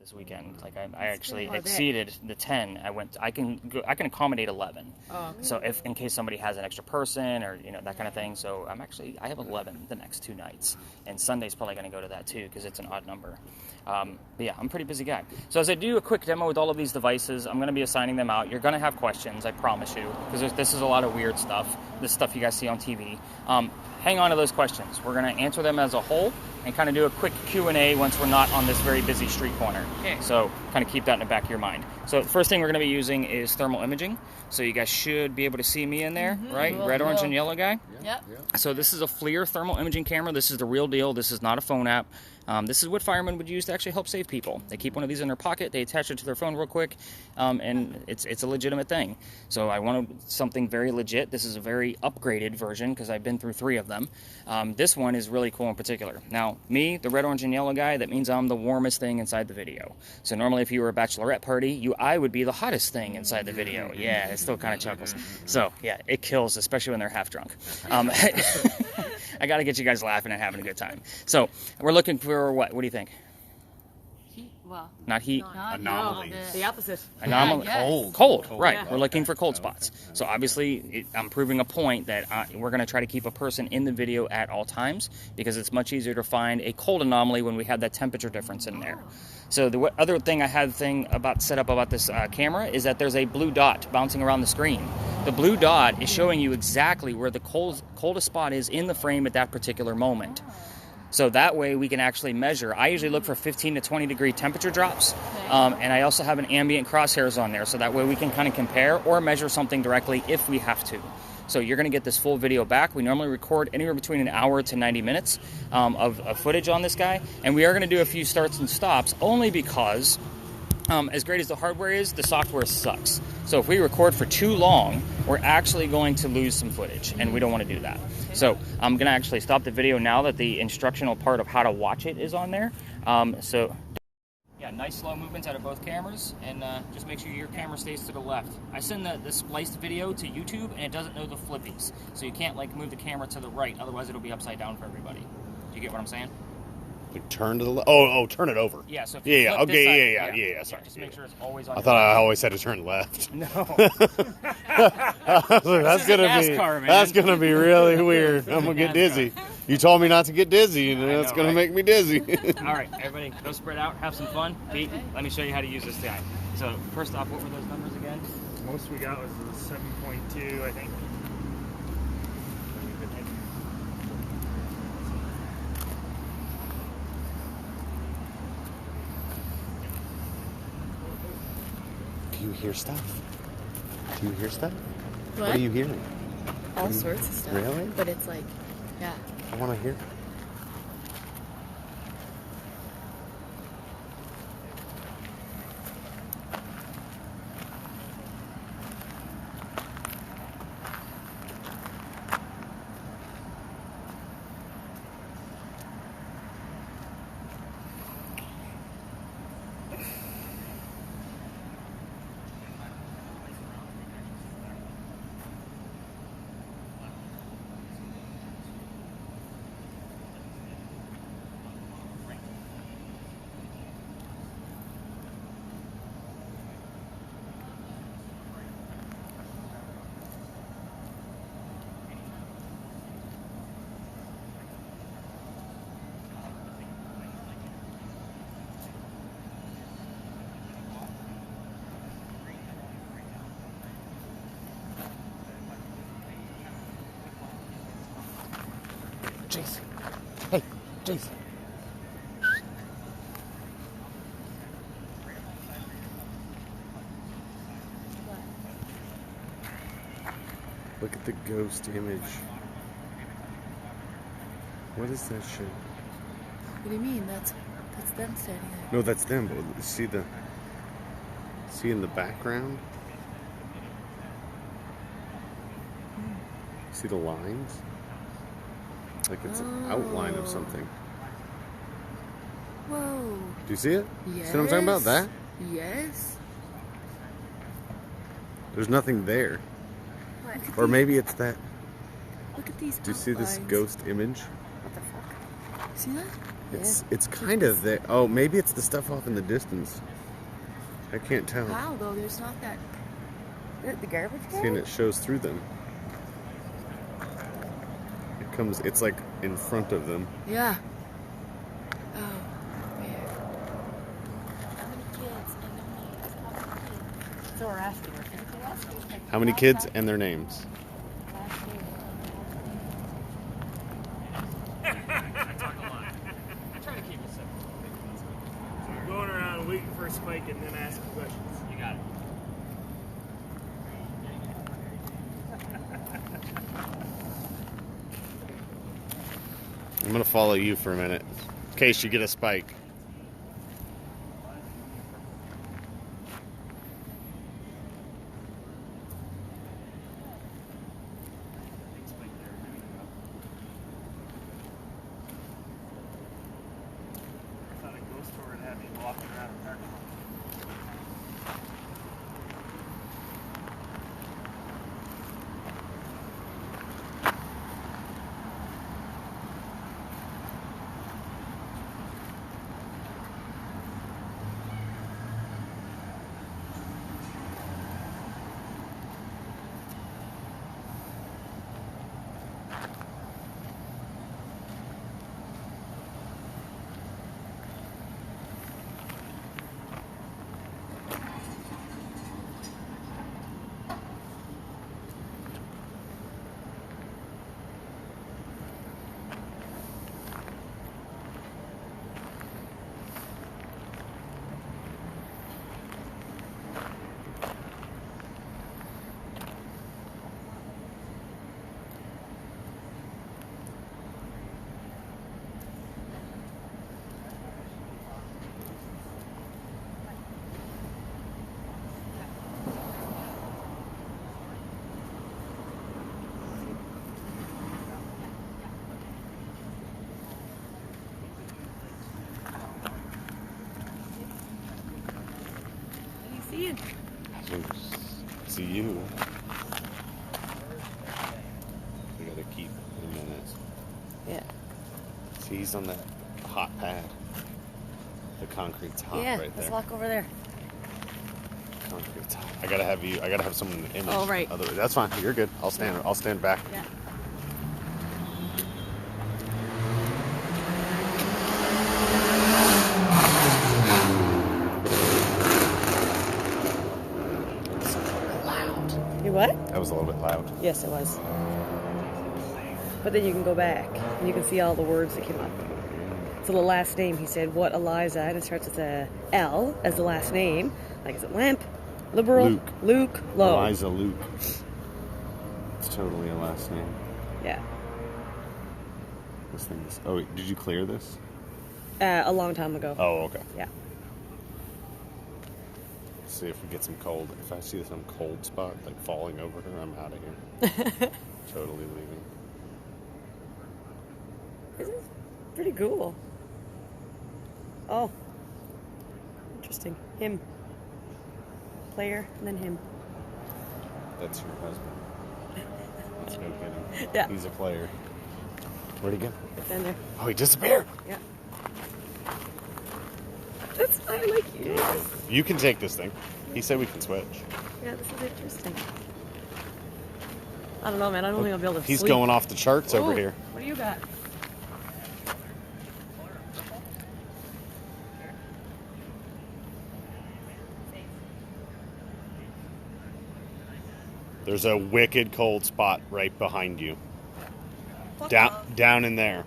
this weekend. Like I actually exceeded the 10. I can accommodate 11. Oh, okay. So if in case somebody has an extra person or that kind of thing. So I have 11 the next 2 nights, and Sunday's probably going to go to that too because it's an odd number. But yeah, I'm a pretty busy guy. So as I do a quick demo with all of these devices, I'm going to be assigning them out. You're going to have questions, I promise you, because this is a lot of weird stuff. This stuff you guys see on TV. Hang on to those questions. We're going to answer them as a whole and kind of do a quick Q&A once we're not on this very busy street corner. Okay. So kind of keep that in the back of your mind. So the first thing we're going to be using is thermal imaging. So you guys should be able to see me in there, right? Red, orange, and yellow guy. Yep. So this is a FLIR thermal imaging camera. This is the real deal. This is not a phone app. This is what firemen would use to actually help save people. They keep one of these in their pocket, they attach it to their phone real quick, and it's a legitimate thing. So I wanted something very legit. This is a very upgraded version because I've been through 3 of them. This one is really cool in particular. Now, me, the red, orange, and yellow guy, that means I'm the warmest thing inside the video. So normally if you were a bachelorette party, I would be the hottest thing inside the video. Yeah, it still kind of chuckles. So yeah, it kills, especially when they're half drunk. I got to get you guys laughing and having a good time. So we're looking for what? What do you think? Heat. Well, not heat. Not anomalies. No, the opposite. Anomaly. Yeah, Cold. Right. Yeah. We're looking for cold spots. So obviously, I'm proving a point that we're going to try to keep a person in the video at all times because it's much easier to find a cold anomaly when we have that temperature difference in there. So the other thing I have set up about this camera is that there's a blue dot bouncing around the screen. The blue dot is showing you exactly where the coldest spot is in the frame at that particular moment. So that way we can actually measure. I usually look for 15 to 20 degree temperature drops. And I also have an ambient crosshairs on there. So that way we can kind of compare or measure something directly if we have to. So you're going to get this full video back. We normally record anywhere between an hour to 90 minutes of footage on this guy. And we are going to do a few starts and stops only because as great as the hardware is, the software sucks. So if we record for too long, we're actually going to lose some footage, and we don't want to do that. So I'm going to actually stop the video now that the instructional part of how to watch it is on there. So yeah, nice slow movements out of both cameras, and just make sure your camera stays to the left. I send the spliced video to YouTube, and it doesn't know the flippies. So you can't move the camera to the right, otherwise it'll be upside down for everybody. Do you get what I'm saying? Like turn to the left? Oh, turn it over. Yeah, so if you flip this side, yeah, sorry. Just make sure it's always on I thought I always had to turn left. No. That's gonna be really weird. I'm gonna get dizzy. You told me not to get dizzy, and that's gonna make me dizzy. All right, everybody, go spread out, have some fun. Pete, let me show you how to use this guy. So first off, what were those numbers again? Most we got was the 7.2, I think. Do you hear stuff? Do you hear stuff? What? What are you hearing? All sorts of stuff. Really? But it's like, yeah. I want to hear. JACEY. Hey, JACEY. Look at the ghost image. What is that shit? What do you mean? That's them standing there. No, that's them, but see in the background? See the lines? Like it's an outline of something. Whoa. Do you see it? Yes. See what I'm talking about? That? Yes. There's nothing there. What? Or maybe it's that. Look at these Do you see this outlines. ghost image? What the fuck? See that? It's kind of the. Oh, maybe it's the stuff off in the distance. I can't tell. How though? There's not that. The garbage can. See, and it shows through them. It comes. It's like in front of them. Yeah. Oh. Weird. How many kids and their names? How many kids? So we're asking her. Can you ask her? How many kids and their names? Last name. I talk a lot. I try to keep it simple. So you're going around waiting for a spike and then asking questions. You got it. I'm gonna follow you for a minute, in case you get a spike. I thought a ghost tour would have me walking around a parking lot. Seeing. See you. We gotta keep him in it. Yeah. See, he's on that hot pad. The concrete's hot Yeah. right Let's there. walk over there. Concrete's hot. I gotta have someone in the image. Oh, right. That's fine. You're good. I'll stand back. Yeah. You what? That was a little bit loud. Yes, it was. But then you can go back and you can see all the words that came up. So the last name, he said, what Eliza, and it starts with a L as the last name. Like, is it Lamp? Liberal? Luke? Lowe. Eliza Luke. It's totally a last name. Yeah. This thing is. Oh, wait, did you clear this? A long time ago. Oh, okay. Yeah. Let's see if we get some cold. If I see some cold spot, like falling over her, I'm out of here. Totally leaving. This is pretty cool. Oh. Interesting. Him. Player, and then him. That's your husband. Let's go get him. Yeah. He's a player. Where'd he go? It's in there. Oh, he disappeared. Yeah. That's, I like you. You can take this thing. He said we can switch. Yeah, this is interesting. I don't know, man. I don't think I'll be able to He's sleep. going off the charts over Ooh, here. What do you got? There's a wicked cold spot right behind you. Fuck Down, off. down in there.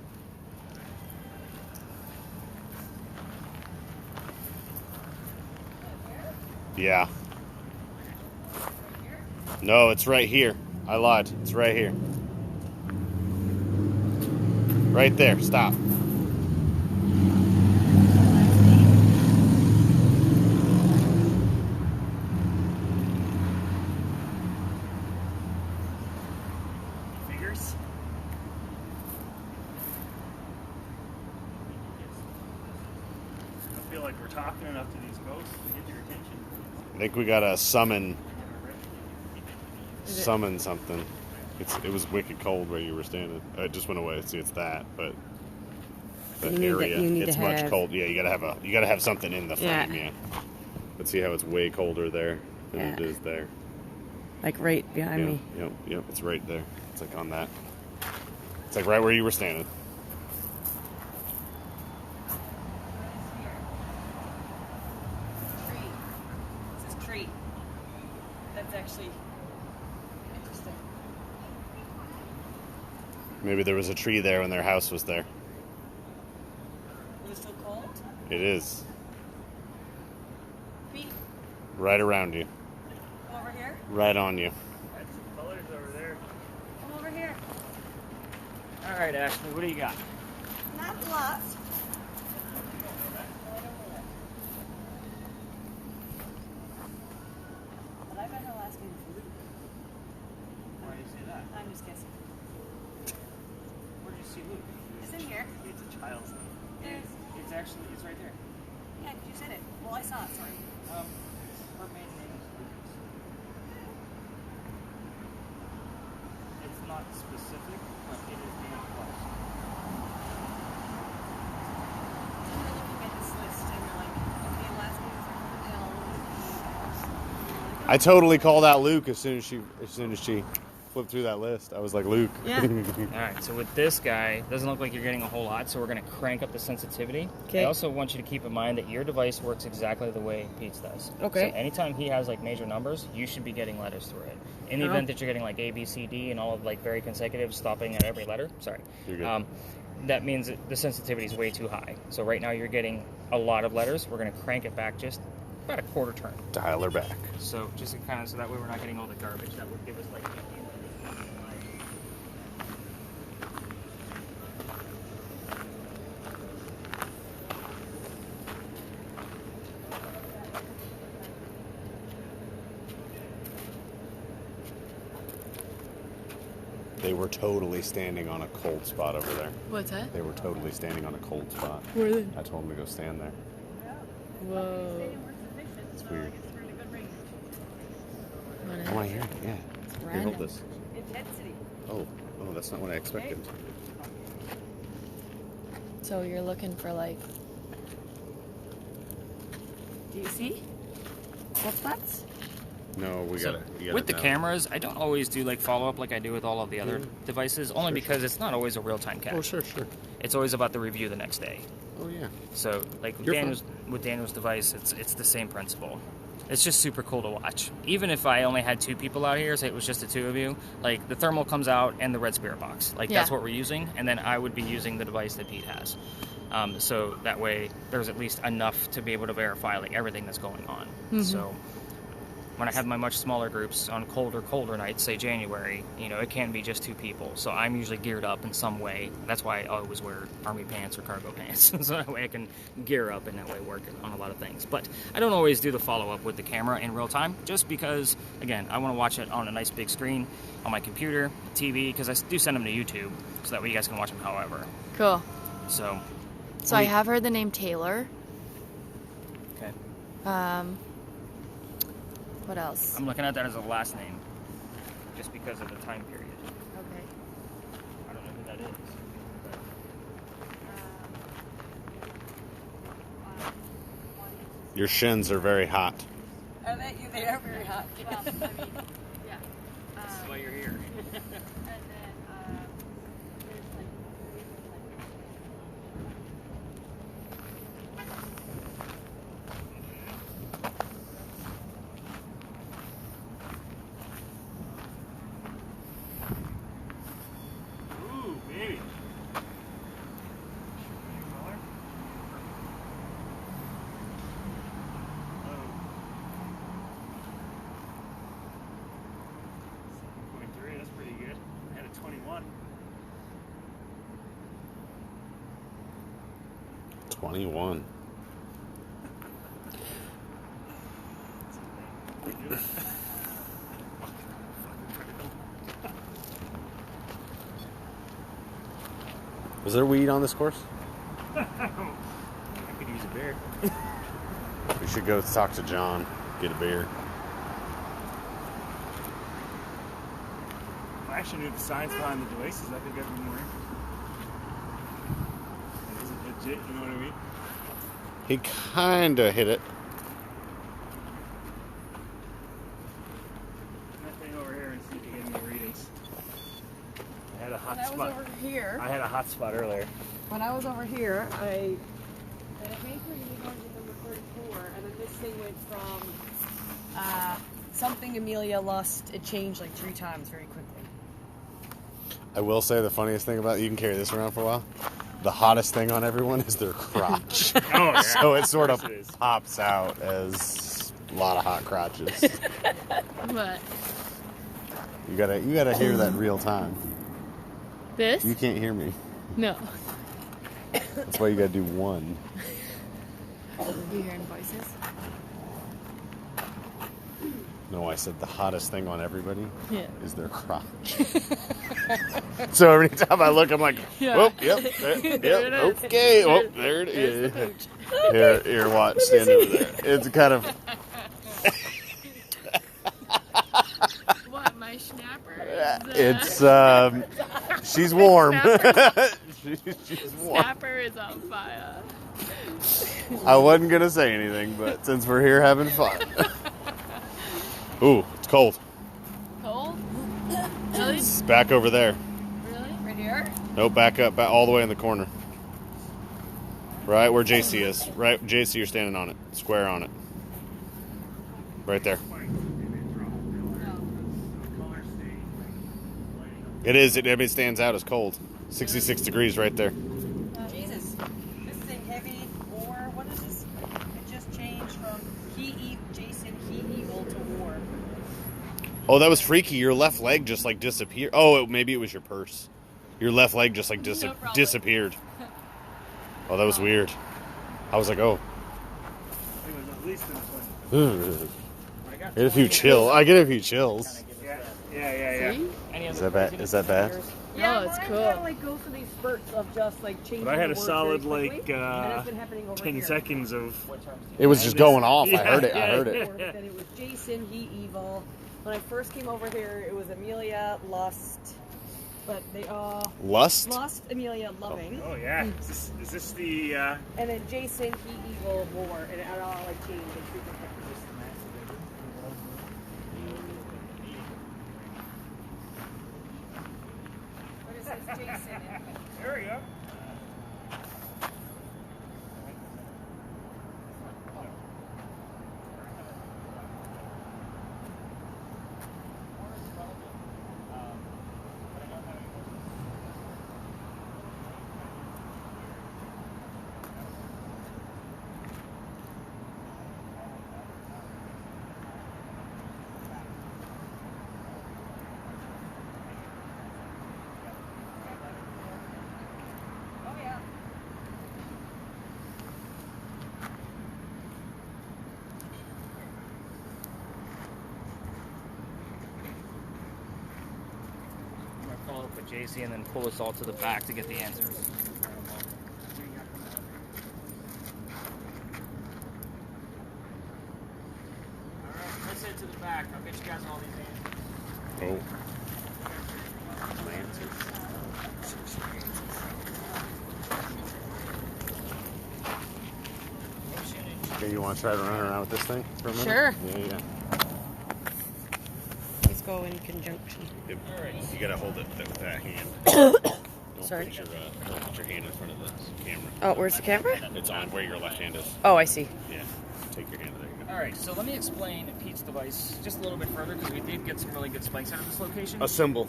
Yeah. No, it's right here. I lied. It's right here. Right there. Stop. Figures? I feel like we're talking enough to these ghosts to get your attention. I think we gotta summon Is it- something. It was wicked cold where you were standing. It just went away. See, it's that, but the You need that- area. you need It's to much have- cold. Yeah, you gotta have something in the frame. Yeah. But see how it's way colder there than it is there. Like right behind me. Yep. It's right there. It's like on that. It's like right where you were standing. Tree. This is tree. That's actually interesting. Maybe there was a tree there when their house was there. Is it still cold? It is. Pete, Right around you. come over here. Right on you. That's some colors over there. Come over here. All right, Ashley, what do you got? Not lots. But I bet her last name is Luke. Why do you say that? I'm just guessing. Where do you see Luke? It's in here. It's a child's name. It's actually, it's right there. Yeah, you said it. Well, I saw it, sorry. Her maiden name is Lucas. It's not specific, but it is being close. So we're looking at this list and we're like, okay, last name is L. I totally called out Luke as soon as she flipped through that list. I was like, Luke. Yeah. All right, so with this guy, doesn't look like you're getting a whole lot, so we're going to crank up the sensitivity. Okay. I also want you to keep in mind that your device works exactly the way Pete's does. Okay. So anytime he has like major numbers, you should be getting letters through it. In the Oh. event that you're getting like A, B, C, D, and all of like very consecutive, stopping at every letter, sorry. You're good. That means that the sensitivity is way too high. So right now you're getting a lot of letters. We're going to crank it back just about a quarter turn. Dial her back. So just to kind of, so that way we're not getting all the garbage. That would give us like. They were totally standing on a cold spot over there. What's that? They were totally standing on a cold spot. Where are they? I told them to go stand there. Whoa. It's weird. What I want to hear it. Yeah. Here, hold random. this. Intensity. Oh, that's not what I expected. So you're looking for like, Do you see? Cold spots? No, we So, got it. with the cameras, I don't always do like follow up like I do with all of the other devices, only because it's not always a real time catch. Oh, sure. It's always about the review the next day. Oh, yeah. So like with You're Daniel's device, it's the same principle. It's just super cool to watch. Even if I only had two people out here, say it was just the two of you, like the thermal comes out and the red spirit box. Like that's Yeah. what we're using, and then I would be using the device that Pete has. So that way there's at least enough to be able to verify like everything that's going on. So when I have my much smaller groups on colder nights, say January, it can be just two people. So I'm usually geared up in some way. That's why I always wear army pants or cargo pants. So that way I can gear up and that way work on a lot of things. But I don't always do the follow-up with the camera in real time, just because, again, I want to watch it on a nice big screen on my computer, TV, because I do send them to YouTube, so that way you guys can watch them however. cool. So So I have heard the name Taylor. okay. What else? I'm looking at that as a last name, just because of the time period. Okay. I don't know who that is. Your shins are very hot. They are very hot. Well, I mean, yeah. This is why you're here. And then there's like. Ooh, baby. That's pretty good. I had a 21. 21. Was there weed on this course? I could use a beer. We should go talk to John, get a beer. I actually knew the science behind the devices. I think I'd be more interested. It's it, you know what I mean? He kind of hit it. That thing over here and see if you get any readings. I had a hot When I was spot. over here, I had a hot spot earlier. when I was over here, I came for unicorns in number 34, and then this thing went from something Amelia lost. It changed like 3 times very quickly. I will say the funniest thing about it, you can carry this around for a while. The hottest thing on everyone is their crotch. Oh, yeah. So it sort of Yes, it is. pops out as a lot of hot crotches. What? You gotta hear that real time. This? You can't hear me. No. That's why you gotta do one. You hearing voices? No, I said the hottest thing on everybody Yeah. is their crotch. So every time I look, I'm like, Yeah. oh, yep, yep, There it is. okay, oh, there it There's the is. pooch. Here, watch, stand over there. It's kind of, What, my schnapper? she's warm. She's warm. Snapper is on fire. I wasn't gonna say anything, but since we're here having fun. Ooh, it's cold. Cold? Really? It's back over there. Really? Right here? Nope, back up, all the way in the corner. Right where JC is. Right, JC, you're standing on it. Square on it. Right there. It is. It stands out as cold. 66 degrees right there. Jesus, this is a heavy war. What is this? It just changed from Jason Evil to war. Oh, that was freaky. Your left leg just like disappeared. Oh, maybe it was your purse. Your left leg just like No, probably. disappeared. Oh, that was weird. I was like, oh. It was at least Get a few chills. I get a few chills. Yeah. See? Is that bad? Is that bad? Yeah, it's mine cool. kinda, like go for these spurts of just like changing. But I had the a words solid very like quickly, and that's been happening over 10 here. seconds of. It was just going off. I Yeah, heard it. I yeah, heard yeah. it. Then it was Jason, Evil. When I first came over here, it was Amelia, Lust, but they Lust? Lust, Amelia, Loving, Oh yeah. Is this the? and then Jason, Evil, War, and it all like changed. Like, super quickly. What is this, Jason? There we go. I'm gonna follow up with JC and then pull us all to the back to get the answers. Alright, let's head to the back. I'll get you guys all these answers. Oh. My answers. Okay, you want to try to run around with this thing for a minute? Sure. Yeah. Let's go in conjunction. You gotta hold it with that hand. Don't Sorry. Don't put your hand in front of the camera. Oh, where's the camera? It's on where your left hand is. Oh, I see. Yeah. Take your hand there. You go. Alright, so let me explain Pete's device just a little bit further because we did get some really good spikes out of this location. A symbol.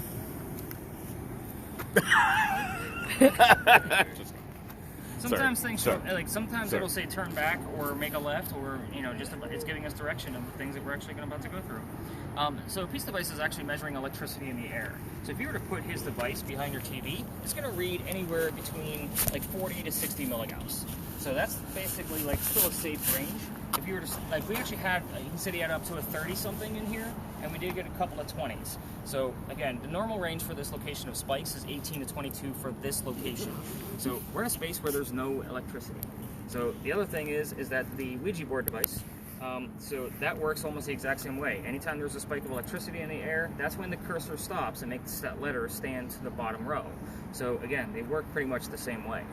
Sometimes Sorry. things Sorry. like sometimes Sorry. it'll say turn back or make a left or just it's giving us direction of the things that we're actually about to go through. So Pete's device is actually measuring electricity in the air. So if you were to put his device behind your TV, it's going to read anywhere between like 40 to 60 milligauss. So that's basically like still a safe range. If you were to we actually had he said he had up to a 30 something in here, and we did get a couple of 20s. So again, the normal range for this location of spikes is 18 to 22 for this location. So we're in a space where there's no electricity. So the other thing is that the Ouija board device, so that works almost the exact same way. Anytime there's a spike of electricity in the air, that's when the cursor stops and makes that letter stand to the bottom row. So again, they work pretty much the same way.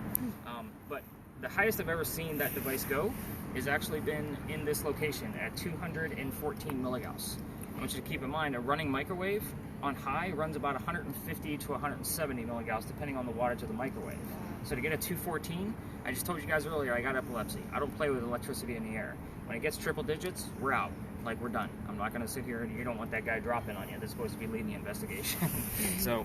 But the highest I've ever seen that device go has actually been in this location at 214 milligauss. I want you to keep in mind a running microwave on high runs about 150 to 170 milligauss depending on the wattage of the microwave. So to get a 214, I just told you guys earlier I got epilepsy. I don't play with electricity in the air. When it gets triple digits, we're out. Like, we're done. I'm not going to sit here and you don't want that guy dropping on you. That's supposed to be leading the investigation. So,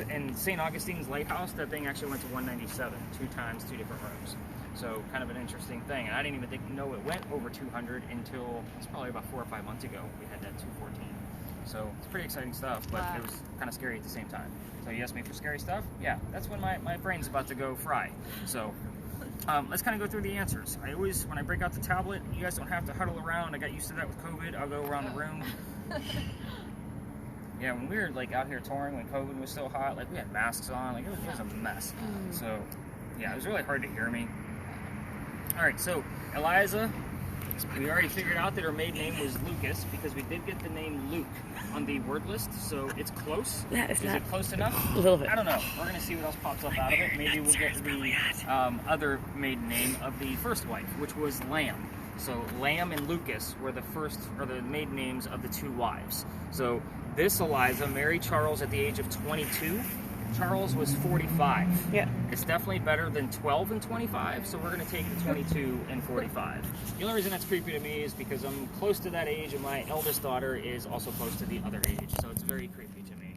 in St. Augustine's Lighthouse, that thing actually went to 197, 2 times, 2 different rooms. So, kind of an interesting thing. And I didn't even know it went over 200 until it's probably about 4 or 5 months ago. We had that 214. So, it's pretty exciting stuff, but it was kind of scary at the same time. So, you asked me for scary stuff? Yeah, that's when my brain's about to go fry. So, let's kind of go through the answers. I always, when I break out the tablet, you guys don't have to huddle around. I got used to that with COVID. I'll go around the room. Yeah, when we were like out here touring, when COVID was so hot, like we had masks on, like it was a mess. So, yeah, it was really hard to hear me. All right, so Eliza, we already figured out that her maiden name was Lucas because we did get the name Luke on the word list, so it's close. Yeah, it's Is not it close enough? a little bit. I don't know. We're going to see what else pops up out of it. Maybe we'll get the other maiden name of the first wife, which was Lamb. So Lamb and Lucas were the first, or the maiden names of the 2 wives. So this Eliza married Charles at the age of 22. Charles was 45. Yeah. It's definitely better than 12 and 25, so we're going to take the 22 and 45. The only reason that's creepy to me is because I'm close to that age, and my eldest daughter is also close to the other age, so it's very creepy to me.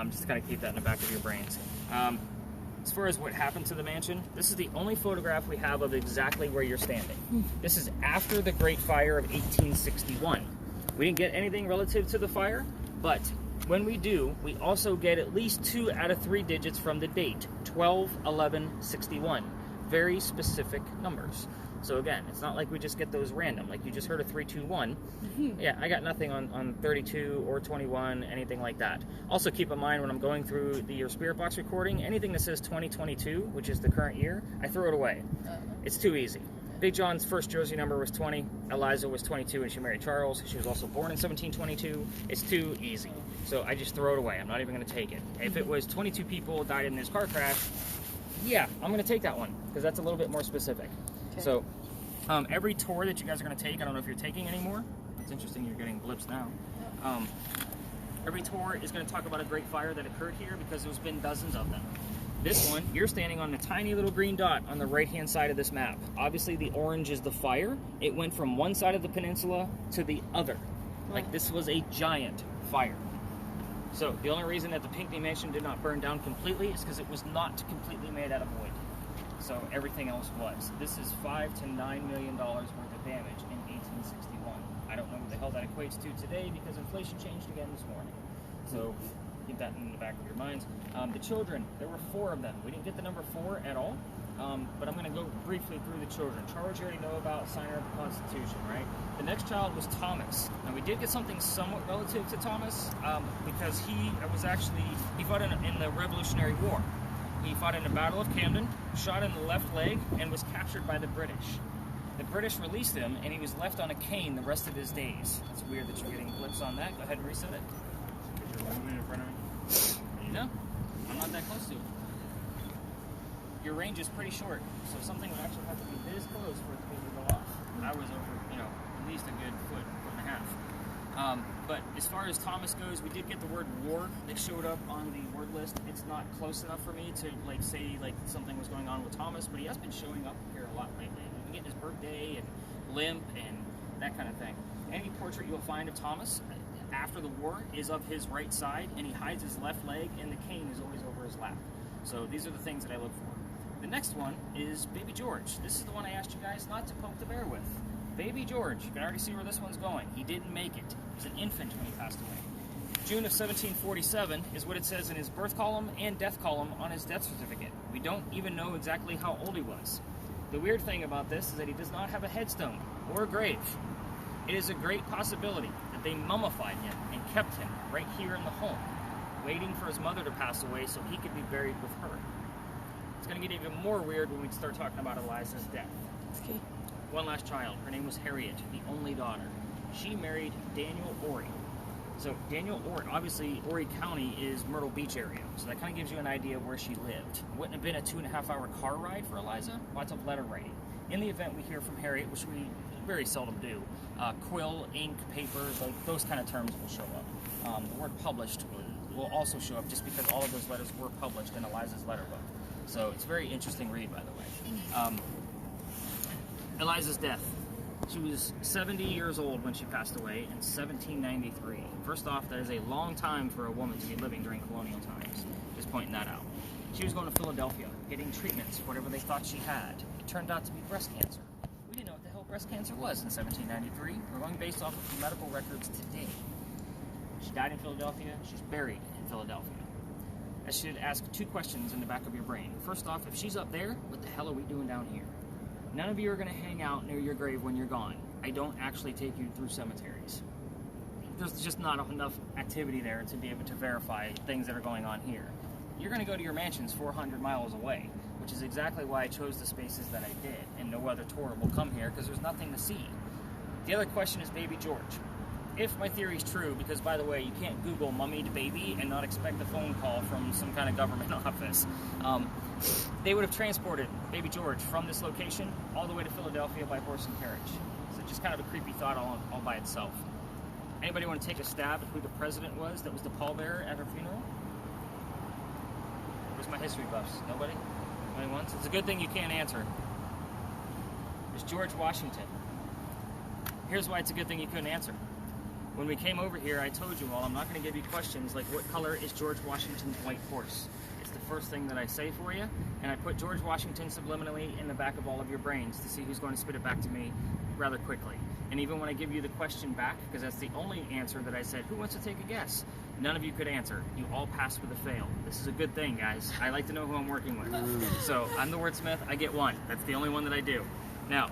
Just kind of keep that in the back of your brains. As far as what happened to the mansion, this is the only photograph we have of exactly where you're standing. This is after the Great Fire of 1861. We didn't get anything relative to the fire, but when we do, we also get at least 2 out of 3 digits from the date, 12/11/61. Very specific numbers. So again, it's not like we just get those random, like you just heard a 321. Yeah, I got nothing on 32 or 21, anything like that. Also keep in mind when I'm going through your Spirit Box recording, anything that says 2022, which is the current year, I throw it away. It's too easy. Big John's first Josie number was 20. Eliza was 22 and she married Charles. She was also born in 1722. It's too easy. So I just throw it away. I'm not even going to take it. If it was 22 people died in this car crash, yeah, I'm going to take that one because that's a little bit more specific. Okay. So every tour that you guys are going to take, I don't know if you're taking anymore. It's interesting you're getting blips now. Every tour is going to talk about a great fire that occurred here because there's been dozens of them. This one, you're standing on the tiny little green dot on the right-hand side of this map. Obviously, the orange is the fire. It went from one side of the peninsula to the other. Like, this was a giant fire. So, the only reason that the Pinckney Mansion did not burn down completely is because it was not completely made out of wood. So, everything else was. This is $5 to $9 million worth of damage in 1861. I don't know what the hell that equates to today because inflation changed again this morning. So, keep that in the back of your minds. The children, there were 4 of them. We didn't get the number 4 at all, but I'm going to go briefly through the children. Charles, you already know about signer of the Constitution, right? The next child was Thomas. Now, we did get something somewhat relative to Thomas because he fought in the Revolutionary War. He fought in the Battle of Camden, shot in the left leg, and was captured by the British. The British released him, and he was left on a cane the rest of his days. It's weird that you're getting clips on that. Go ahead and reset it. In front of me. No, I'm not that close to it. Your range is pretty short, so something would actually have to be this close for it to be able to go off. I was over, at least a good foot and a half. But as far as Thomas goes, we did get the word war that showed up on the word list. It's not close enough for me to say something was going on with Thomas, but he has been showing up here a lot lately. We've been getting his birthday and limp and that kind of thing. Any portrait you'll find of Thomas after the war is of his right side, and he hides his left leg, and the cane is always over his lap. So these are the things that I look for. The next one is Baby George. This is the one I asked you guys not to poke the bear with. Baby George, you can already see where this one's going. He didn't make it. He was an infant when he passed away. June of 1747 is what it says in his birth column and death column on his death certificate. We don't even know exactly how old he was. The weird thing about this is that he does not have a headstone or a grave. It is a great possibility that they mummified him and kept him right here in the home, waiting for his mother to pass away so he could be buried with her. It's going to get even more weird when we start talking about Eliza's death. Okay. One last child. Her name was Harriet, the only daughter. She married Daniel Orey. So Daniel Ort, obviously Horry County is Myrtle Beach area, so that kind of gives you an idea of where she lived. Wouldn't have been a 2.5-hour car ride for Eliza. Lots of letter writing. In the event we hear from Harriet, which we very seldom do, quill, ink, paper, like those kind of terms will show up. The word published will also show up just because all of those letters were published in Eliza's letter book. So it's a very interesting read, by the way. Eliza's death. She was 70 years old when she passed away in 1793. First off, that is a long time for a woman to be living during colonial times. Just pointing that out. She was going to Philadelphia, getting treatments for whatever they thought she had. It turned out to be breast cancer. We didn't know what the hell breast cancer was in 1793. We're going based off of medical records today. She died in Philadelphia. She's buried in Philadelphia. I should ask 2 questions in the back of your brain. First off, if she's up there, what the hell are we doing down here? None of you are going to hang out near your grave when you're gone. I don't actually take you through cemeteries. There's just not enough activity there to be able to verify things that are going on here. You're going to go to your mansions 400 miles away, which is exactly why I chose the spaces that I did, and no other tour will come here because there's nothing to see. The other question is Baby George. If my theory is true, because by the way, you can't Google mummied baby and not expect a phone call from some kind of government office. They would have transported Baby George from this location all the way to Philadelphia by horse and carriage. So just kind of a creepy thought all by itself. Anybody want to take a stab at who the president was that was the pallbearer at her funeral? Where's my history buffs? Nobody? Nobody wants? It's a good thing you can't answer. It's George Washington. Here's why it's a good thing you couldn't answer. When we came over here, I told you all I'm not going to give you questions like what color is George Washington's white horse. It's the first thing that I say for you, and I put George Washington subliminally in the back of all of your brains to see who's going to spit it back to me rather quickly. And even when I give you the question back, because that's the only answer that I said, who wants to take a guess? None of you could answer. You all passed with a fail. This is a good thing, guys. I like to know who I'm working with. So I'm the wordsmith. I get 1. That's the only one that I do. Now,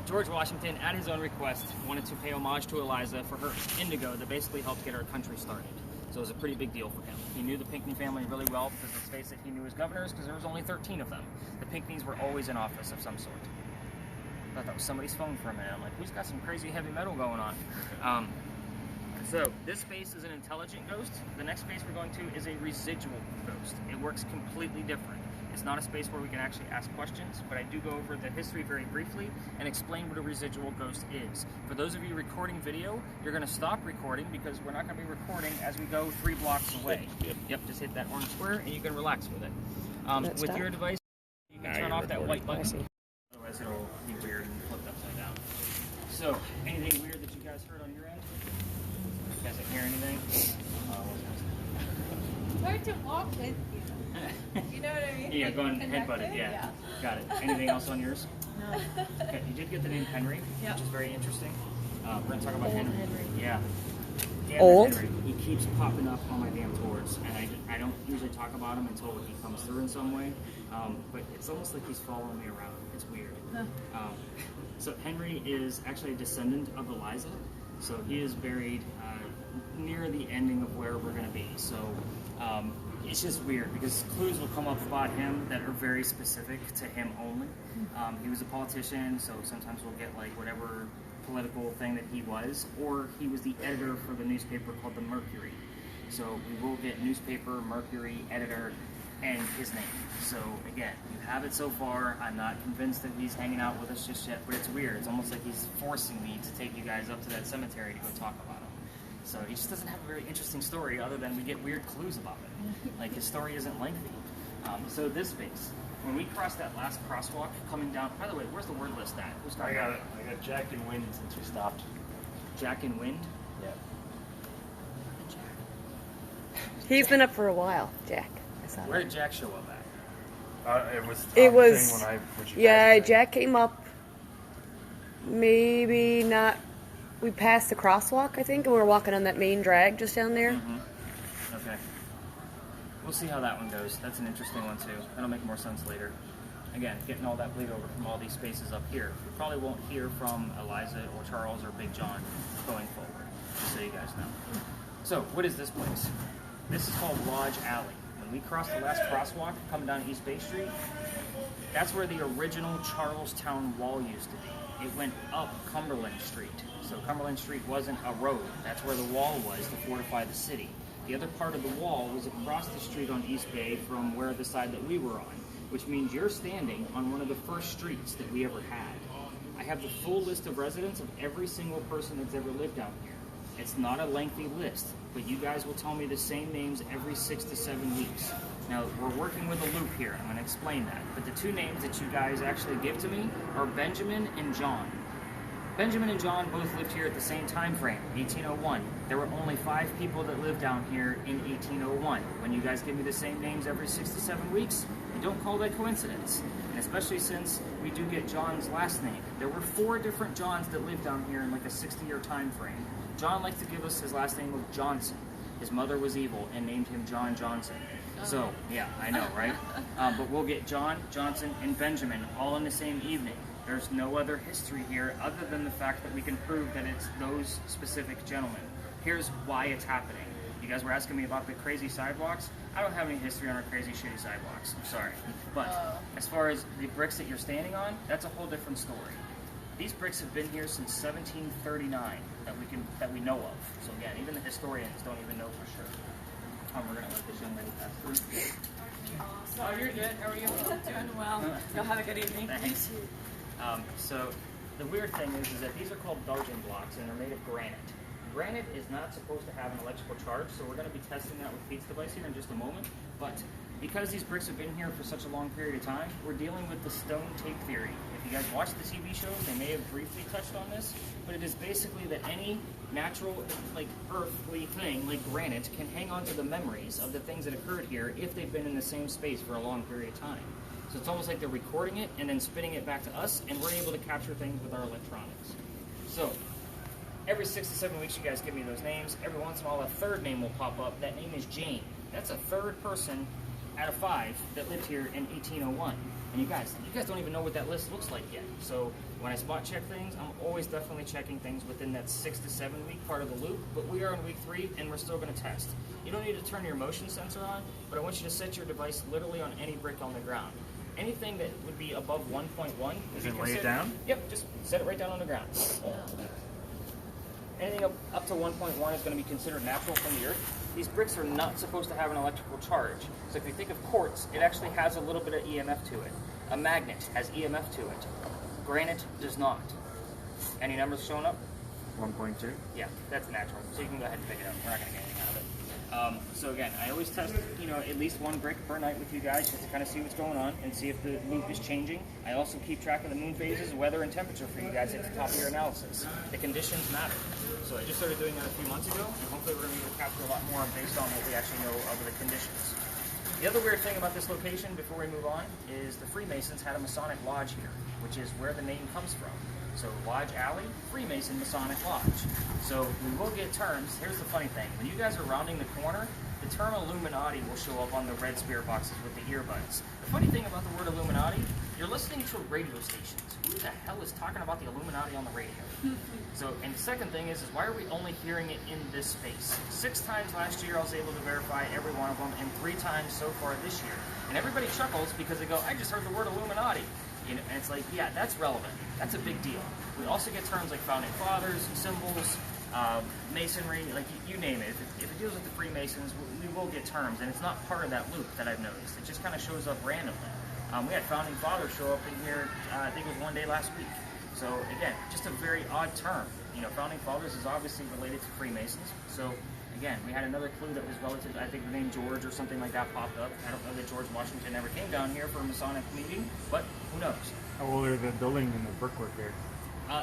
George Washington, at his own request, wanted to pay homage to Eliza for her indigo that basically helped get our country started. So it was a pretty big deal for him. He knew the Pinckney family really well because let's face it, he knew his governors because there was only 13 of them. The Pinckneys were always in office of some sort. I thought that was somebody's phone for a minute. I'm like, who's got some crazy heavy metal going on? So this space is an intelligent ghost. The next space we're going to is a residual ghost. It works completely different. It's not a space where we can actually ask questions, but I do go over the history very briefly and explain what a residual ghost is. For those of you recording video, you're going to stop recording because we're not going to be recording as we go 3 blocks away. Yep, just hit that orange square and you can relax with it. With your device, you can turn off that white button. Otherwise it'll be weird and flipped upside down. So, anything weird that you guys heard on your end? You guys didn't hear anything? Hard to walk with you. You know what I mean? Yeah, going headbutted, yeah. Got it. Anything else on yours? No. Okay, you did get the name Henry, Yeah. which is very interesting. We're going to talk about Old Henry. Henry. Yeah. Damn Old? Henry. He keeps popping up on my damn tours, and I don't usually talk about him until he comes through in some way. But it's almost like he's following me around. It's weird. Huh. So Henry is actually a descendant of Eliza. So he is buried near the ending of where we're going to be. So it's just weird because clues will come up about him that are very specific to him only. He was a politician, so sometimes we'll get like whatever political thing that he was, or he was the editor for the newspaper called the Mercury. So we will get newspaper, Mercury, editor, and his name. So again, you have it so far. I'm not convinced that he's hanging out with us just yet, but it's weird. It's almost like he's forcing me to take you guys up to that cemetery to go talk about him. So he just doesn't have a very interesting story other than we get weird clues about it. Like his story isn't lengthy. So this space, when we cross that last crosswalk coming down, by the way, where's the word list at? Who's got I got Jack and Wind since we stopped. Jack and Wind? Yeah. He's been up for a while, Jack. I saw Where that. did Jack show up at? It was. It was. Thing when she Yeah, passed away. Jack came up. Maybe not. We passed the crosswalk, I think, and we were walking on that main drag just down there. Okay. We'll see how that one goes. That's an interesting one too. That'll make more sense later. Again, getting all that bleed over from all these spaces up here. We probably won't hear from Eliza or Charles or Big John going forward, just so you guys know. So, what is this place? This is called Lodge Alley. When we cross the last crosswalk coming down East Bay Street, that's where the original Charlestown Wall used to be. it went up Cumberland Street. So Cumberland Street wasn't a road. That's where the wall was to fortify the city. The other part of the wall was across the street on East Bay from where the side that we were on, which means you're standing on one of the first streets that we ever had. I have the full list of residents of every single person that's ever lived out here. It's not a lengthy list, but you guys will tell me the same names every 6 to 7 weeks. Now, we're working with a loop here. I'm going to explain that. But the two names that you guys actually give to me are Benjamin and John. Benjamin and John both lived here at the same time frame, 1801. There were only 5 people that lived down here in 1801. When you guys give me the same names every 6 to 7 weeks, I don't call that coincidence. And especially since we do get John's last name. There were 4 different Johns that lived down here in like a 60-year time frame. John likes to give us his last name of Johnson. His mother was evil and named him John Johnson. So, yeah, I know, right? But we'll get John, Johnson, and Benjamin all in the same evening. There's no other history here other than the fact that we can prove that it's those specific gentlemen. Here's why it's happening. You guys were asking me about the crazy sidewalks. I don't have any history on our crazy, shitty sidewalks. I'm sorry. But as far as the bricks that you're standing on, that's a whole different story. These bricks have been here since 1739 that we know of. So again, even the historians don't even know for sure. We're gonna let this young lady pass through. Oh, you're good. How are you? Doing well. Y'all have a good evening. Thanks. So the weird thing is that these are called Belgian blocks and they're made of granite. Granite is not supposed to have an electrical charge, so we're going to be testing that with Pete's device here in just a moment. But because these bricks have been here for such a long period of time, we're dealing with the stone tape theory. If you guys watch the TV shows, they may have briefly touched on this, but it is basically that any natural, like earthly thing, like granite, can hang on to the memories of the things that occurred here if they've been in the same space for a long period of time. So it's almost like they're recording it and then spitting it back to us, and we're able to capture things with our electronics. So every 6 to 7 weeks, you guys give me those names. Every once in a while, a third name will pop up. That name is Jane. That's a third person out of 5 that lived here in 1801. And you guys don't even know what that list looks like yet. So when I spot check things, I'm always definitely checking things within that 6 to 7 week part of the loop. But we are in week 3, and we're still going to test. You don't need to turn your motion sensor on, but I want you to set your device literally on any brick on the ground. Anything that would be above 1.1. Is it lay it down? Yep, just set it right down on the ground. Anything up to 1.1 is going to be considered natural from the earth. These bricks are not supposed to have an electrical charge. So if you think of quartz, it actually has a little bit of EMF to it. A magnet has EMF to it. Granite does not. Any numbers showing up? 1.2. Yeah, that's natural. So you can go ahead and pick it up. We're not going to get anything out of it. So again, I always test, at least 1 brick per night with you guys just to kind of see what's going on and see if the loop is changing. I also keep track of the moon phases, weather, and temperature for you guys at the top of your analysis. The conditions matter. So I just started doing that a few months ago, and hopefully we're going to be able to capture a lot more based on what we actually know of the conditions. The other weird thing about this location, before we move on, is the Freemasons had a Masonic Lodge here, which is where the name comes from. So Lodge Alley, Freemason Masonic Lodge. So we will get terms. Here's the funny thing. When you guys are rounding the corner, the term Illuminati will show up on the red spirit boxes with the earbuds. The funny thing about the word Illuminati, you're listening to radio stations. Who the hell is talking about the Illuminati on the radio? So, and the second thing is why are we only hearing it in this space? 6 times last year I was able to verify every one of them, and 3 times so far this year. And everybody chuckles because they go, I just heard the word Illuminati. And it's like, yeah, that's relevant. That's a big deal. We also get terms like founding fathers, symbols, masonry, like you name it. If it deals with the Freemasons, we will get terms, and it's not part of that loop that I've noticed. It just kind of shows up randomly. We had founding fathers show up in here, I think it was one day last week. So again, just a very odd term. Founding fathers is obviously related to Freemasons. So again, we had another clue that was relative, I think the name George or something like that popped up. I don't know that George Washington ever came down here for a Masonic meeting, but who knows? How old are the building and the brickwork here?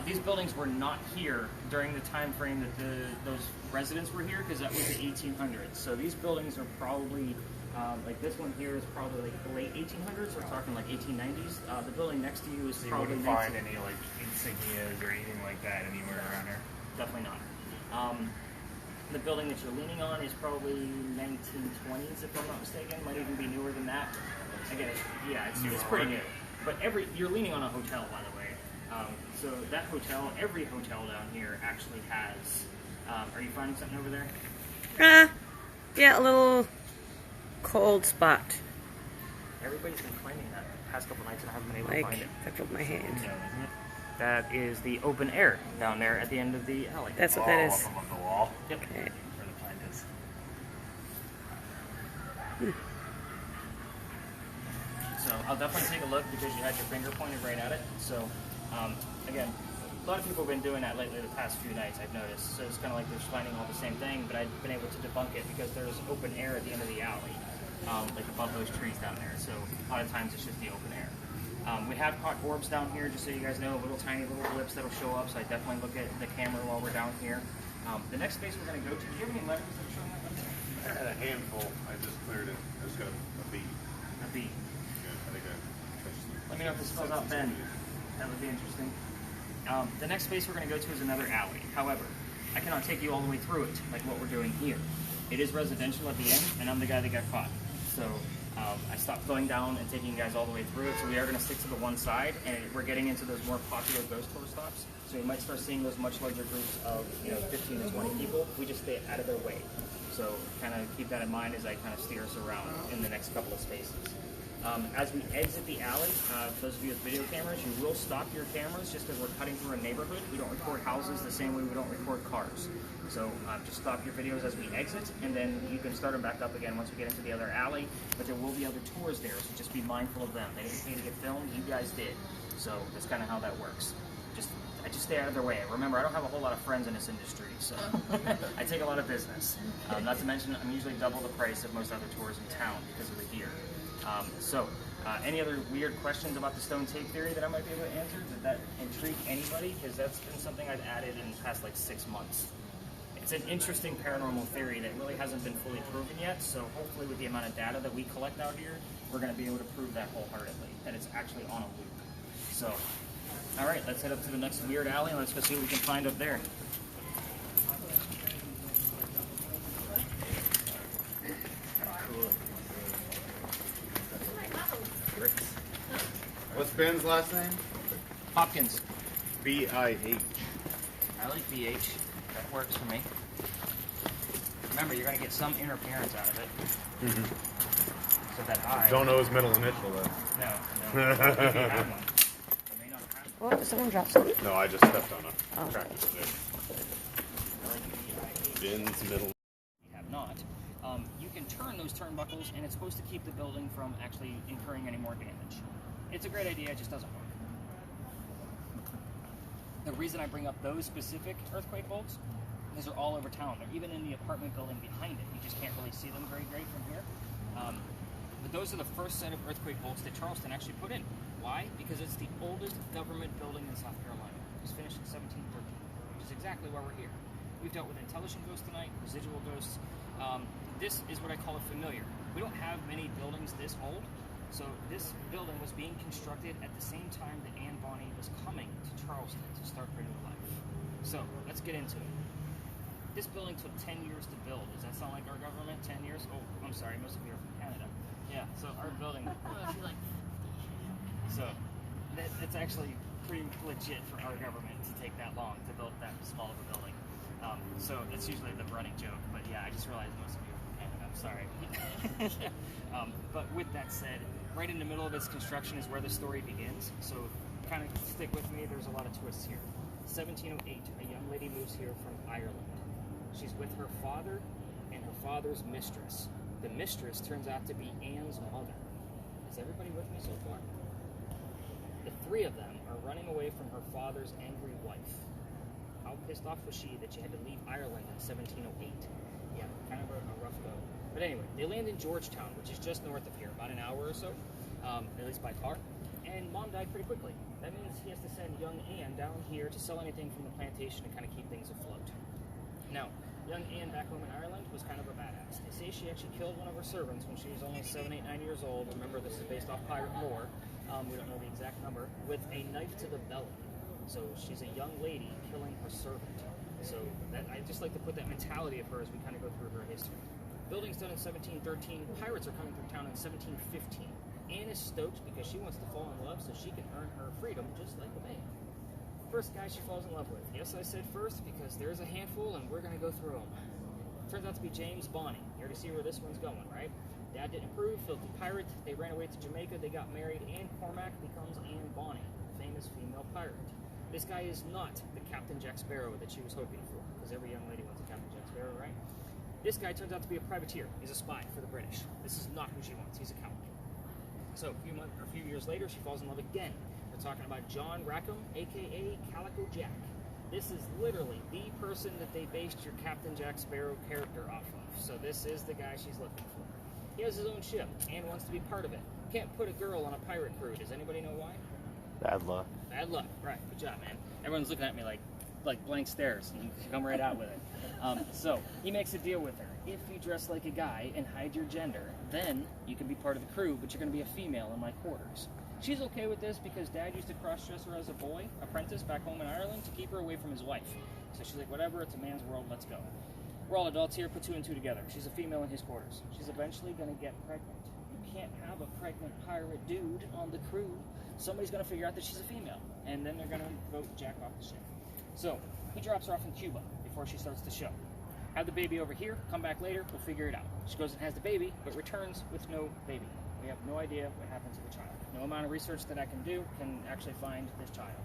These buildings were not here during the time frame that those residents were here, because that was the 1800s. So these buildings are probably, like this one here is probably like the late 1800s. We're talking like 1890s. The building next to you is So you probably wouldn't find any like insignias or anything like that anywhere around here? Definitely not. The building that you're leaning on is probably 1920s, if I'm not mistaken. Might even be newer than that. Again, it's pretty new. But you're leaning on a hotel, by the way. So that hotel, every hotel down here actually has. Are you finding something over there? Yeah, a little cold spot. Everybody's been claiming that the past couple nights, and I haven't been able to find it. Except with my hand. No, isn't it? That is the open air down there at the end of the alley. That's what that is. Up on the wall. Yep. Okay. Where the plant is. So I'll definitely take a look because you had your finger pointed right at it. So again, a lot of people have been doing that lately the past few nights, I've noticed. So it's kind of like they're finding all the same thing, but I've been able to debunk it because there's open air at the end of the alley, like above those trees down there. So a lot of times it's just the open air. We have caught orbs down here, just so you guys know, little tiny little blips that'll show up. So I definitely look at the camera while we're down here. The next space we're going to go to, do you have any letters that are showing up? I had a handful. I just cleared it. I just got a beat. A B. Yeah, I think I touched it. Let me know if this spells out Ben. That would be interesting. The next space we're going to go to is another alley. However, I cannot take you all the way through it, like what we're doing here. It is residential at the end, and I'm the guy that got caught. So I stopped going down and taking you guys all the way through it. So we are going to stick to the one side, and we're getting into those more popular ghost tour stops. So you might start seeing those much larger groups of 15 to 20 people. We just stay out of their way. So kind of keep that in mind as I kind of steer us around in the next couple of spaces. As we exit the alley, those of you with video cameras, you will stop your cameras just because we're cutting through a neighborhood. We don't record houses the same way we don't record cars. So just stop your videos as we exit, and then you can start them back up again once we get into the other alley. But there will be other tours there, so just be mindful of them. They didn't pay to get filmed, you guys did. So that's kind of how that works. I just stay out of their way. Remember, I don't have a whole lot of friends in this industry, so I take a lot of business. Not to mention, I'm usually double the price of most other tours in town because of the gear. Any other weird questions about the stone tape theory that I might be able to answer? Did that intrigue anybody? Because that's been something I've added in the past like 6 months. It's an interesting paranormal theory that really hasn't been fully proven yet, so hopefully with the amount of data that we collect out here, we're going to be able to prove that wholeheartedly, that it's actually on a loop. So, all right, let's head up to the next weird alley and let's go see what we can find up there. Cool. What's Ben's last name? Hopkins. B-I-H. I like BH. That works for me. Remember, you're going to get some interference out of it. So that I... Don't know his middle initial, though. No. Maybe you have one. I may not have one. What? Did someone drop something? No, I just stepped on a tractor there. I like BH. Ben's middle. You have not. You can turn those turnbuckles, and it's supposed to keep the building from actually incurring any more damage. It's a great idea, it just doesn't work. The reason I bring up those specific earthquake bolts is they're all over town. They're even in the apartment building behind it. You just can't really see them very great from here. But those are the first set of earthquake bolts that Charleston actually put in. Why? Because it's the oldest government building in South Carolina. It was finished in 1713, which is exactly why we're here. We've dealt with intelligent ghosts tonight, residual ghosts. This is what I call a familiar. We don't have many buildings this old. So this building was being constructed at the same time that Anne Bonny was coming to Charleston to start her new life. So let's get into it. This building took 10 years to build. Does that sound like our government? 10 years? Oh, I'm sorry, most of you are from Canada. Yeah, so our building. So that's actually pretty legit for our government to take that long to build that small of a building. So that's usually the running joke, but yeah, I just realized most of you are from Canada. I'm sorry. But with that said, right in the middle of its construction is where the story begins. So kind of stick with me, there's a lot of twists here. 1708, a young lady moves here from Ireland. She's with her father and her father's mistress. The mistress turns out to be Anne's mother. Is everybody with me so far? The three of them are running away from her father's angry wife. How pissed off was she that she had to leave Ireland in 1708? Yeah, kind of a rough go. But anyway, they land in Georgetown, which is just north of here, about an hour or so, at least by car. And Mom died pretty quickly. That means he has to send young Anne down here to sell anything from the plantation and kind of keep things afloat. Now, young Anne back home in Ireland was kind of a badass. They say she actually killed one of her servants when she was only 7, 8, 9 years old. Remember, this is based off pirate lore. We don't know the exact number. With a knife to the belly. So she's a young lady killing her servant. So I just like to put that mentality of her as we kind of go through her history. Building's done in 1713. Pirates are coming through town in 1715. Anne is stoked because she wants to fall in love so she can earn her freedom just like a man. First guy she falls in love with. Yes, I said first because there's a handful and we're going to go through them. Turns out to be James Bonny. You already see where this one's going, right? Dad didn't approve, filthy pirate. They ran away to Jamaica, they got married, and Cormac becomes Anne Bonny, famous female pirate. This guy is not the Captain Jack Sparrow that she was hoping for, because every young lady wants a Captain Jack Sparrow, right? This guy turns out to be a privateer. He's a spy for the British. This is not who she wants. He's a coward. So a few years later, she falls in love again. We're talking about John Rackham, a.k.a. Calico Jack. This is literally the person that they based your Captain Jack Sparrow character off of. So this is the guy she's looking for. He has his own ship and wants to be part of it. Can't put a girl on a pirate crew. Does anybody know why? Bad luck. Bad luck. Right. Good job, man. Everyone's looking at me like blank stares, and you come right out with it. So he makes a deal with her. If you dress like a guy and hide your gender, then you can be part of the crew, but you're going to be a female in my quarters. She's okay with this because Dad used to cross-dress her as a boy, apprentice, back home in Ireland to keep her away from his wife. So she's like, whatever, it's a man's world, let's go. We're all adults here, put 2 and 2 together. She's a female in his quarters. She's eventually going to get pregnant. You can't have a pregnant pirate dude on the crew. Somebody's going to figure out that she's a female, and then they're going to vote Jack off the ship. So he drops her off in Cuba before she starts the show. Have the baby over here, come back later, we'll figure it out. She goes and has the baby, but returns with no baby. We have no idea what happened to the child. No amount of research that I can do can actually find this child.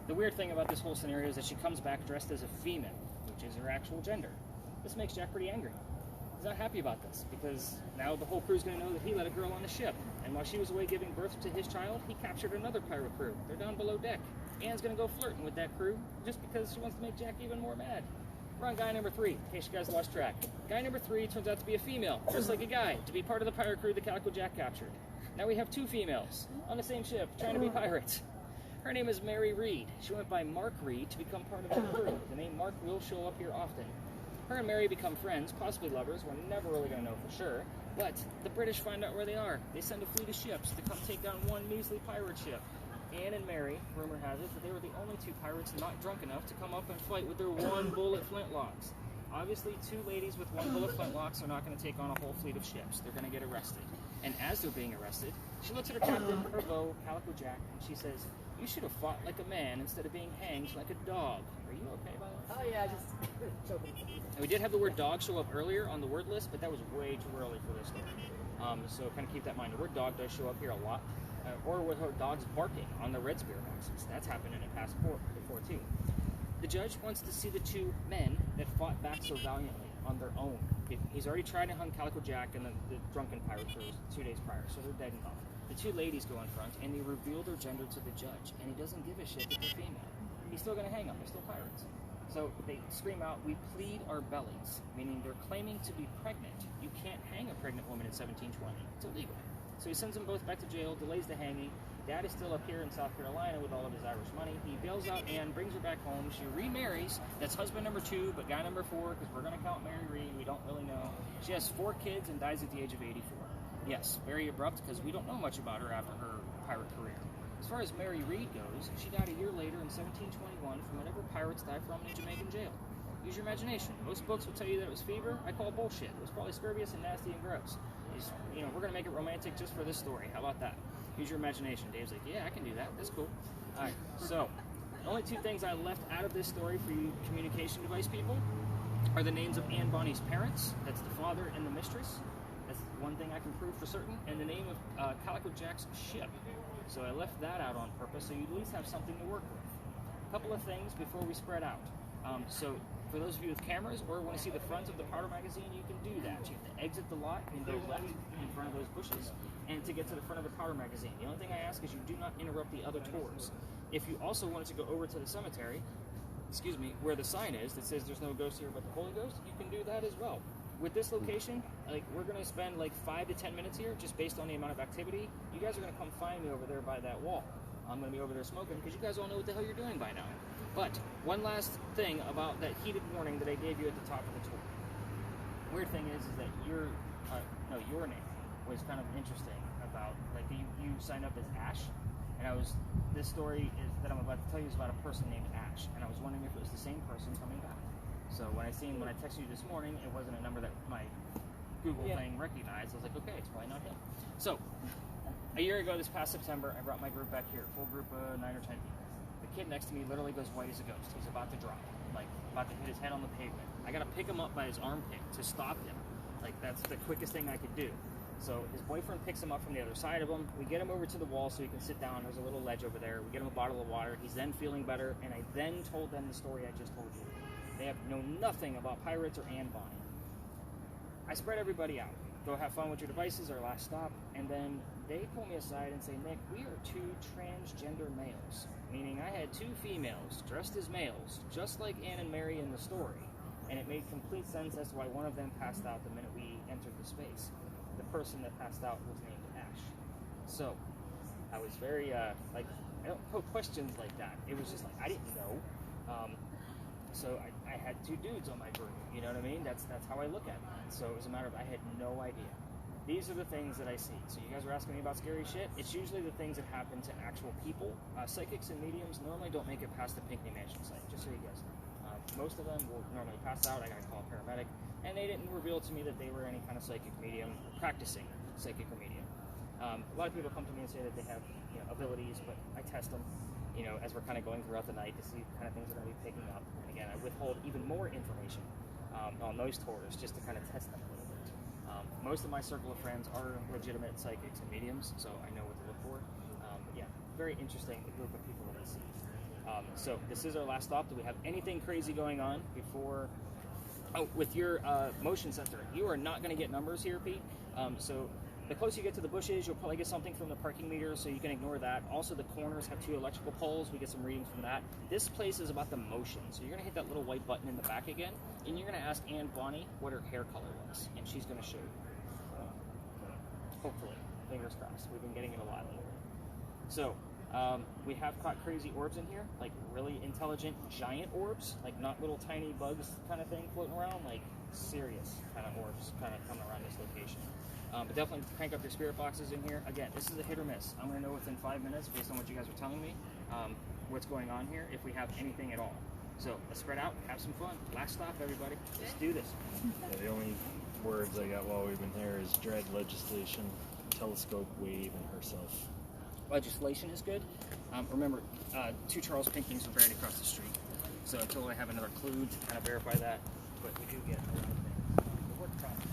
The weird thing about this whole scenario is that she comes back dressed as a female, which is her actual gender. This makes Jack pretty angry. He's not happy about this, because now the whole crew's going to know that he let a girl on the ship. And while she was away giving birth to his child, he captured another pirate crew. They're down below deck. Anne's going to go flirting with that crew just because she wants to make Jack even more mad. We're on guy number 3, in case you guys lost track. Guy number 3 turns out to be a female, just like a guy, to be part of the pirate crew that Calico Jack captured. Now we have 2 females on the same ship trying to be pirates. Her name is Mary Reed. She went by Mark Reed to become part of the crew. The name Mark will show up here often. Her and Mary become friends, possibly lovers. We're never really going to know for sure. But the British find out where they are. They send a fleet of ships to come take down one measly pirate ship. Anne and Mary, rumor has it, that they were the only 2 pirates not drunk enough to come up and fight with their 1-bullet flintlocks. Obviously, 2 ladies with 1-bullet flintlocks are not going to take on a whole fleet of ships. They're going to get arrested. And as they're being arrested, she looks at her captain, her beau, Calico Jack, and she says, "You should have fought like a man instead of being hanged like a dog." Are you okay by that? Oh yeah, just joking. And we did have the word dog show up earlier on the word list, but that was way too early for this story. So kind of keep that in mind. The word dog does show up here a lot. Or with her dogs barking on the Red Spear boxes. That's happened in the past before too. The judge wants to see the 2 men that fought back so valiantly on their own. He's already tried to hunt Calico Jack and the drunken pirate crews 2 days prior, so they're dead and gone. The 2 ladies go in front, and they reveal their gender to the judge, and he doesn't give a shit that they're female. He's still going to hang them. They're still pirates. So they scream out, "We plead our bellies," meaning they're claiming to be pregnant. You can't hang a pregnant woman in 1720. It's illegal. So he sends them both back to jail, delays the hanging. Dad is still up here in South Carolina with all of his Irish money. He bails out Anne, brings her back home. She remarries. That's husband number 2, but guy number 4, because we're going to count Mary Reed. We don't really know. She has 4 kids and dies at the age of 84. Yes, very abrupt, because we don't know much about her after her pirate career. As far as Mary Reed goes, she died a year later in 1721 from whatever pirates die from in a Jamaican jail. Use your imagination. Most books will tell you that it was fever. I call bullshit. It was probably scurvious and nasty and gross. We're going to make it romantic just for this story. How about that? Use your imagination. Dave's like, yeah, I can do that. That's cool. All right, so the only 2 things I left out of this story for you communication device people are the names of Anne Bonny's parents. That's the father and the mistress. That's one thing I can prove for certain. And the name of Calico Jack's ship. So I left that out on purpose so you at least have something to work with. A couple of things before we spread out. So for those of you with cameras or want to see the front of the powder magazine, you can do that. You have to exit the lot and go left in front of those bushes and to get to the front of the powder magazine. The only thing I ask is you do not interrupt the other tours. If you also wanted to go over to the cemetery, where the sign is that says there's no ghost here but the Holy Ghost, you can do that as well. With this location, we're going to spend 5 to 10 minutes here just based on the amount of activity. You guys are going to come find me over there by that wall. I'm going to be over there smoking because you guys all know what the hell you're doing by now. But one last thing about that heated warning that I gave you at the top of the tour. Weird thing is that your name was kind of interesting about you signed up as Ash, and this story that I'm about to tell you is about a person named Ash, and I was wondering if it was the same person coming back. So when I texted you this morning, it wasn't a number that my Google thing recognized. I was like, okay, it's probably not him. So a year ago, this past September, I brought my group back here, full group of 9 or 10 people. The kid next to me literally goes white as a ghost. He's about to drop, about to hit his head on the pavement. I got to pick him up by his armpit to stop him. That's the quickest thing I could do. So his boyfriend picks him up from the other side of him. We get him over to the wall so he can sit down. There's a little ledge over there. We get him a bottle of water. He's then feeling better, and I then told them the story I just told you. They have known nothing about pirates or Anne Bonny. I spread everybody out. Go have fun with your devices, our last stop. And then they pull me aside and say, Nick, we are 2 transgender males. Meaning I had 2 females dressed as males, just like Anne and Mary in the story. And it made complete sense as to why one of them passed out the minute we entered the space. The person that passed out was named Ash. So I was very, I don't put questions like that. It was just like, I didn't know. So I had 2 dudes on my group, you know what I mean? That's how I look at it. So it was a matter of I had no idea. These are the things that I see. So you guys were asking me about scary shit. It's usually the things that happen to actual people. Psychics and mediums normally don't make it past the Pinckney Mansion site, just so you guys know. Most of them will normally pass out. I got to call a paramedic. And they didn't reveal to me that they were any kind of psychic medium or practicing psychic or medium. A lot of people come to me and say that they have abilities, but I test them. As we're kind of going throughout the night to see what kind of things are going to be picking up. And again, I withhold even more information on those tours just to kind of test them a little bit. Most of my circle of friends are legitimate psychics and mediums, so I know what to look for. But yeah, very interesting group of people that I see. So this is our last stop. Do we have anything crazy going on before? Oh, with your motion sensor, you are not going to get numbers here, Pete. So the closer you get to the bushes, you'll probably get something from the parking meter, so you can ignore that. Also, the corners have 2 electrical poles. We get some readings from that. This place is about the motion, so you're going to hit that little white button in the back again, and you're going to ask Anne Bonny what her hair color was, and she's going to show you. Hopefully. Fingers crossed. We've been getting it a lot lately. So, we have caught crazy orbs in here, like really intelligent giant orbs, like not little tiny bugs kind of thing floating around, like serious kind of orbs kind of coming around this location. But definitely crank up your spirit boxes in here. Again, this is a hit or miss. I'm going to know within 5 minutes, based on what you guys are telling me, what's going on here, if we have anything at all. So let's spread out, have some fun. Last stop, everybody. Let's do this. Yeah, the only words I got while we've been here is dread legislation, telescope, wave, and herself. Legislation is good. Remember, 2 Charles Pinckneys are right across the street. So until I have another clue to kind of verify that, but we do get a lot of things. The work process.